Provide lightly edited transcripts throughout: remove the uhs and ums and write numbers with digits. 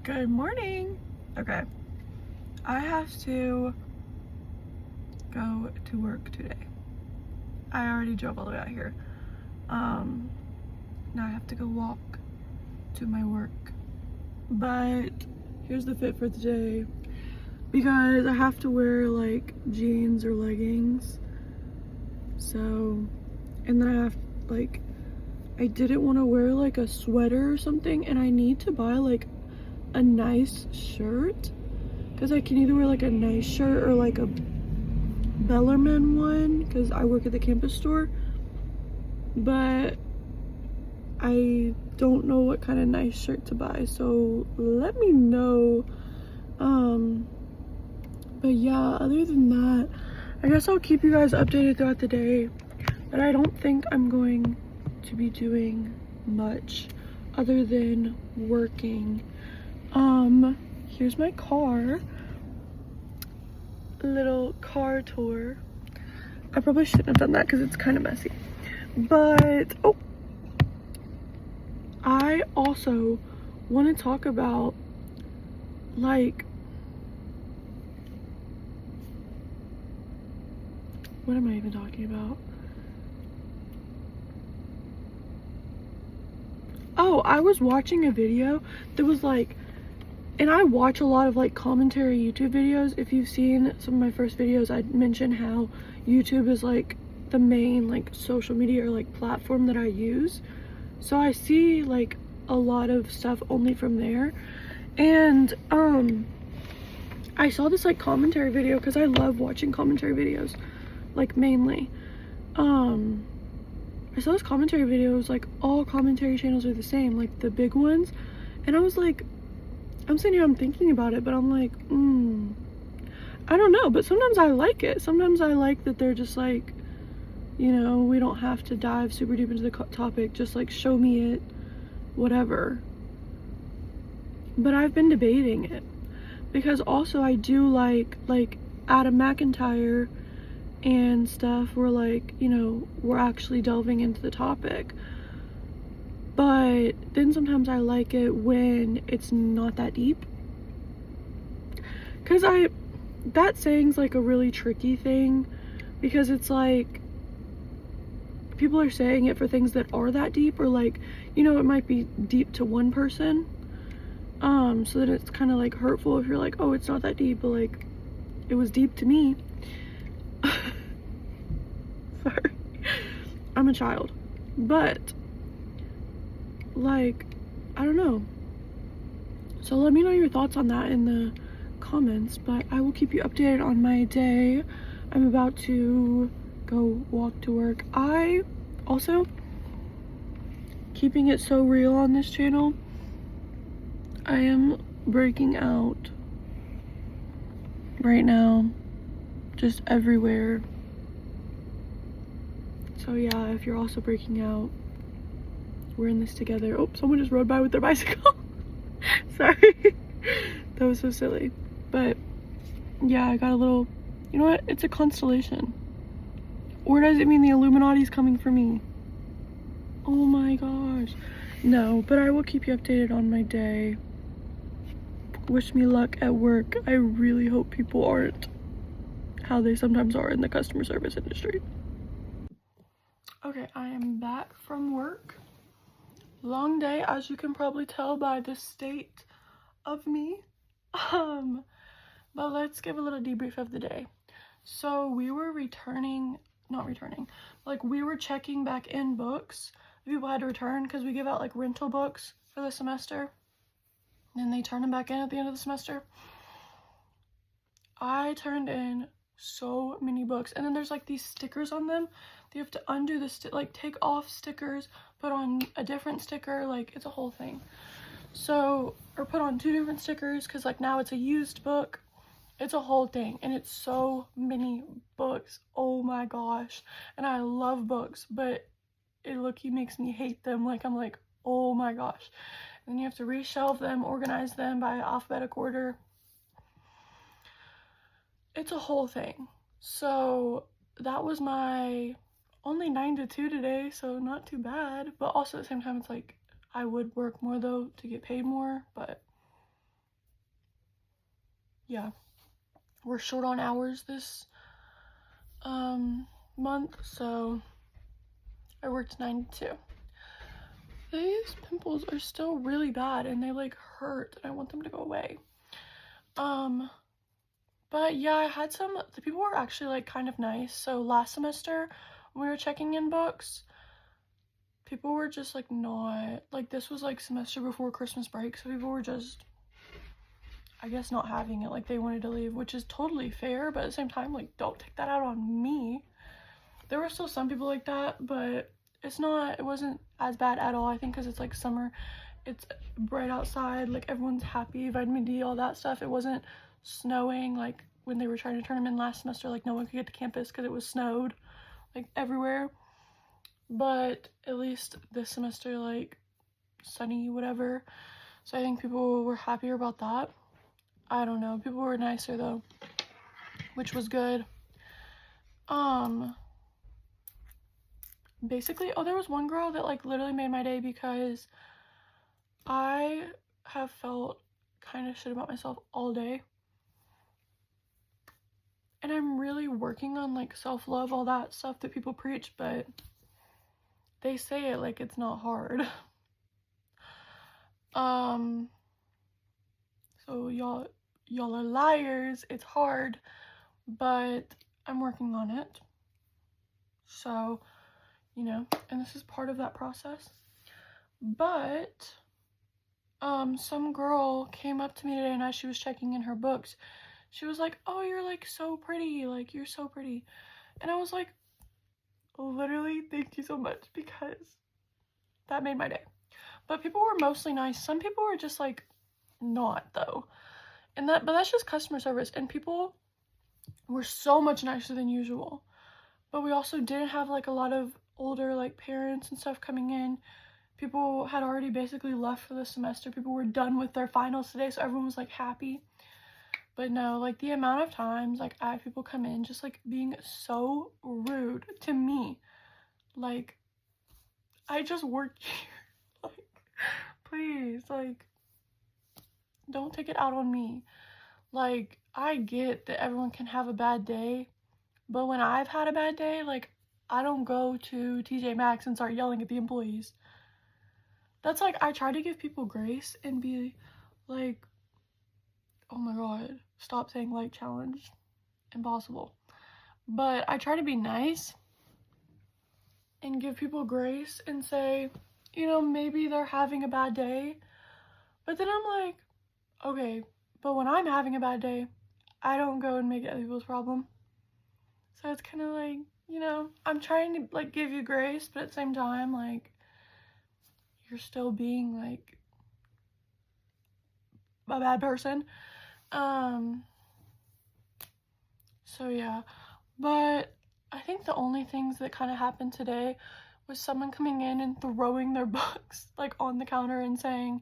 Good morning. Okay, I have to go to work today. I already drove all the way out here. Now I have to go walk to my work. But here's the fit for today, because I have to wear like jeans or leggings. So, and then I have like, I didn't want to wear like a sweater or something, and I need to buy like a nice shirt, because I can either wear like a nice shirt or like a Bellarmine one, because I work at the campus store, but I don't know what kind of nice shirt to buy, so let me know. But yeah, other than that, I guess I'll keep you guys updated throughout the day, but I don't think I'm going to be doing much other than working. Here's my car. Little car tour. I probably shouldn't have done that because it's kind of messy. But, oh, I also want to talk about, like, what am I even talking about? Oh, I was watching a video that was like, and I watch a lot of like commentary YouTube videos. If you've seen some of my first videos, I mentioned how YouTube is like the main like social media or like platform that I use. So I see like a lot of stuff only from there. And I saw this like commentary video, because I love watching commentary videos, like mainly. I saw this commentary video. It was like all commentary channels are the same, like the big ones. And I was like, I'm sitting here, I'm thinking about it, but I'm like, I don't know. But sometimes I like it. Sometimes I like that they're just like, you know, we don't have to dive super deep into the topic. Just like show me it, whatever. But I've been debating it, because also I do like Adam McIntyre and stuff where like, you know, we're actually delving into the topic. But then sometimes I like it when it's not that deep, because that saying's like a really tricky thing, because it's like people are saying it for things that are that deep, or like, you know, it might be deep to one person, so that it's kind of like hurtful if you're like, oh, it's not that deep, but like it was deep to me. Sorry, I'm a child. But like, I don't know. So let me know your thoughts on that in the comments, but I will keep you updated on my day. I'm about to go walk to work. I also, keeping it so real on this channel, I am breaking out right now, just everywhere. So yeah, if you're also breaking out, we're in this together. Oh, someone just rode by with their bicycle. Sorry. That was so silly. But yeah, I got a little, you know what? It's a constellation. Or does it mean the Illuminati's coming for me? Oh my gosh. No, but I will keep you updated on my day. Wish me luck at work. I really hope people aren't how they sometimes are in the customer service industry. Okay, I am back from work. Long day, as you can probably tell by the state of me. But let's give a little debrief of the day. So we were we were checking back in books people had to return, because we give out like rental books for the semester, and they turn them back in at the end of the semester. I turned in so many books, and then there's like these stickers on them. You have to undo the like take off stickers, put on a different sticker, like it's a whole thing. So, or put on 2 different stickers, because like now it's a used book. It's a whole thing, and it's so many books. Oh my gosh. And I love books, but it low-key makes me hate them. Like, I'm like, oh my gosh. And then you have to reshelve them, organize them by alphabetic order. It's a whole thing. So that was my only 9 to 2 today, so not too bad. But also at the same time, it's like, I would work more though to get paid more, but yeah, we're short on hours this month, so I worked 9 to 2. These pimples are still really bad and they like hurt and I want them to go away. But yeah, I had the people were actually like kind of nice. So last semester when we were checking in books, people were just like not, like this was like semester before Christmas break, so people were just, I guess, not having it, like they wanted to leave, which is totally fair, but at the same time, like, don't take that out on me. There were still some people like that, but it wasn't as bad at all, I think, because it's like summer, it's bright outside, like everyone's happy, vitamin D, all that stuff. It wasn't snowing like when they were trying to turn them in last semester, like no one could get to campus because it was snowed like everywhere. But at least this semester, like sunny, whatever, so I think people were happier about that. I don't know, people were nicer though, which was good. Basically, oh, there was one girl that like literally made my day because I have felt kind of shit about myself all day, and I'm really working on like self-love, all that stuff that people preach, but they say it like it's not hard. So y'all are liars, it's hard, but I'm working on it. So, you know, and this is part of that process. But some girl came up to me today and as she was checking in her books, she was like, "Oh, you're like so pretty, like you're so pretty." And I was like, literally, thank you so much, because that made my day. But people were mostly nice. Some people were just like not though. And but that's just customer service, and people were so much nicer than usual. But we also didn't have like a lot of older like parents and stuff coming in. People had already basically left for the semester. People were done with their finals today, so everyone was like happy. But no, like the amount of times like I had people come in just like being so rude to me. Like, I just work here. Like, please, like, don't take it out on me. Like, I get that everyone can have a bad day, but when I've had a bad day, like, I don't go to TJ Maxx and start yelling at the employees. That's like, I try to give people grace and be like, oh my god, stop saying like challenge, impossible. But I try to be nice and give people grace and say, you know, maybe they're having a bad day. But then I'm like, okay, but when I'm having a bad day, I don't go and make it other people's problem. So it's kind of like, you know, I'm trying to like give you grace, but at the same time, like, you're still being like a bad person. So yeah, but I think the only things that kind of happened today was someone coming in and throwing their books like on the counter and saying,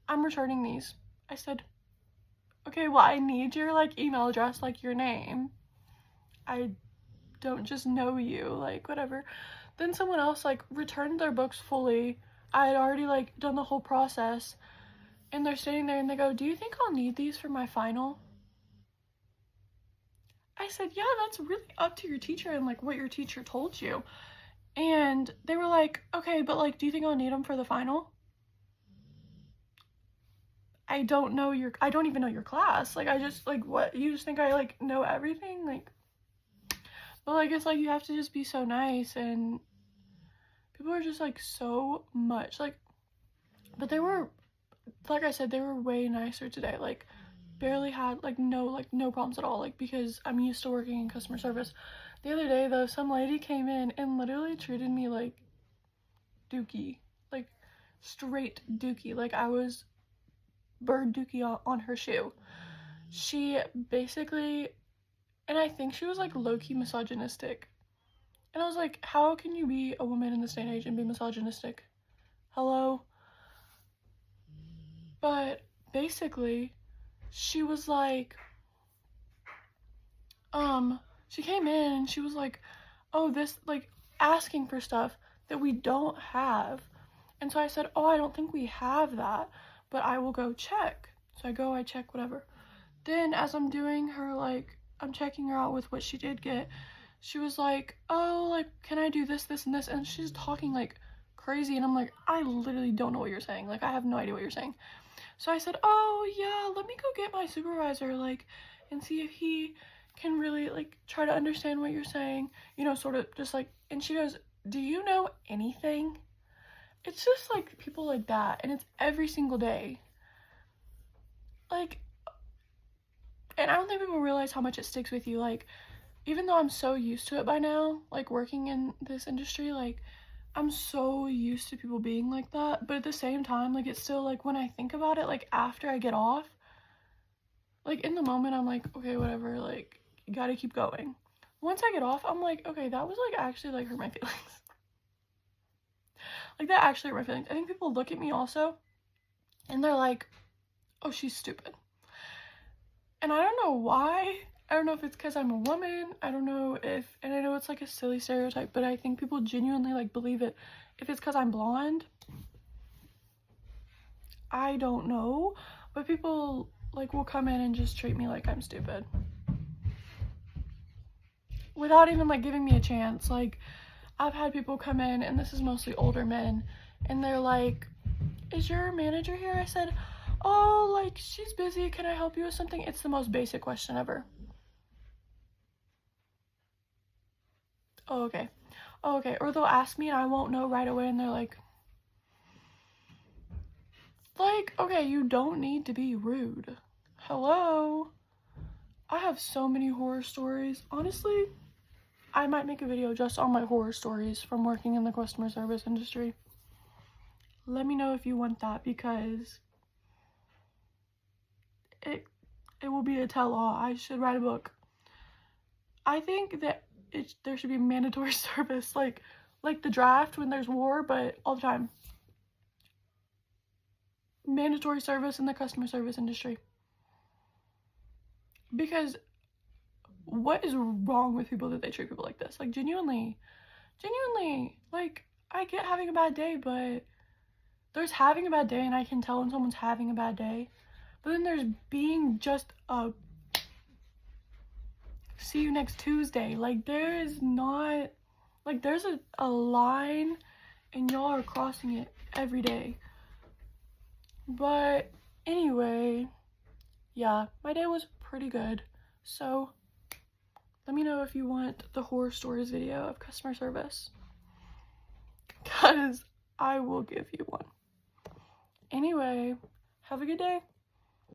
"I'm returning these." I said, okay, well, I need your like email address, like your name. I don't just know you, like whatever. Then someone else like returned their books fully. I had already like done the whole process, and they're sitting there and they go, "Do you think I'll need these for my final?" I said, "Yeah, that's really up to your teacher and like what your teacher told you." And they were like, "Okay, but like, do you think I'll need them for the final?" I don't even know your class. Like, I just, like, what, you just think I like know everything? Like, well, I guess like you have to just be so nice, and people are just like so much like, but they were, like I said, they were way nicer today. Like, barely had like no problems at all, like, because I'm used to working in customer service. The other day though, some lady came in and literally treated me like dookie, like straight dookie, like I was bird dookie on her shoe. She basically, and I think she was like low-key misogynistic, and I was like, how can you be a woman in this day and age and be misogynistic? Hello? But basically, she was like, she came in and she was like, oh, this, like, asking for stuff that we don't have. And so I said, oh, I don't think we have that, but I will go check. So I go, I check, whatever. then as I'm doing her, like, I'm checking her out with what she did get, she was like, oh, like, can I do this, this, and this? And she's talking like crazy, and I'm like, I literally don't know what you're saying. Like, I have no idea what you're saying. So I said, oh yeah, let me go get my supervisor, like, and see if he can really, like, try to understand what you're saying, you know, sort of just like. And she goes, do you know anything? It's just like people like that, and it's every single day. Like, and I don't think people realize how much it sticks with you. Like, even though I'm so used to it by now, like, working in this industry, like, I'm so used to people being like that, but at the same time, like, it's still, like, when I think about it, like, after I get off, like, in the moment, I'm like, okay, whatever, like, you gotta keep going. Once I get off, I'm like, okay, that was, like, actually, like, hurt my feelings. Like, that actually hurt my feelings. I think people look at me also, and they're like, oh, she's stupid. And I don't know why. I don't know if it's because I'm a woman. I don't know if, and I know it's like a silly stereotype, but I think people genuinely like believe it. If it's because I'm blonde, I don't know. But people like will come in and just treat me like I'm stupid. Without even like giving me a chance. Like, I've had people come in, and this is mostly older men, and they're like, is your manager here? I said, oh, like, she's busy. Can I help you with something? It's the most basic question ever. Oh, okay. Oh, okay. Or they'll ask me and I won't know right away, and they're like, okay, you don't need to be rude. Hello? I have so many horror stories. Honestly, I might make a video just on my horror stories from working in the customer service industry. Let me know if you want that, because it will be a tell-all. I should write a book. I think that there should be mandatory service, like the draft when there's war, but all the time. Mandatory service in the customer service industry. Because what is wrong with people that they treat people like this? Like, genuinely, like, I get having a bad day, but there's having a bad day, and I can tell when someone's having a bad day. But then there's being just a see you next Tuesday. Like, there is not, like, there's a line, and y'all are crossing it every day. But anyway, yeah, my day was pretty good. So let me know if you want the horror stories video of customer service, because I will give you one. Anyway, have a good day.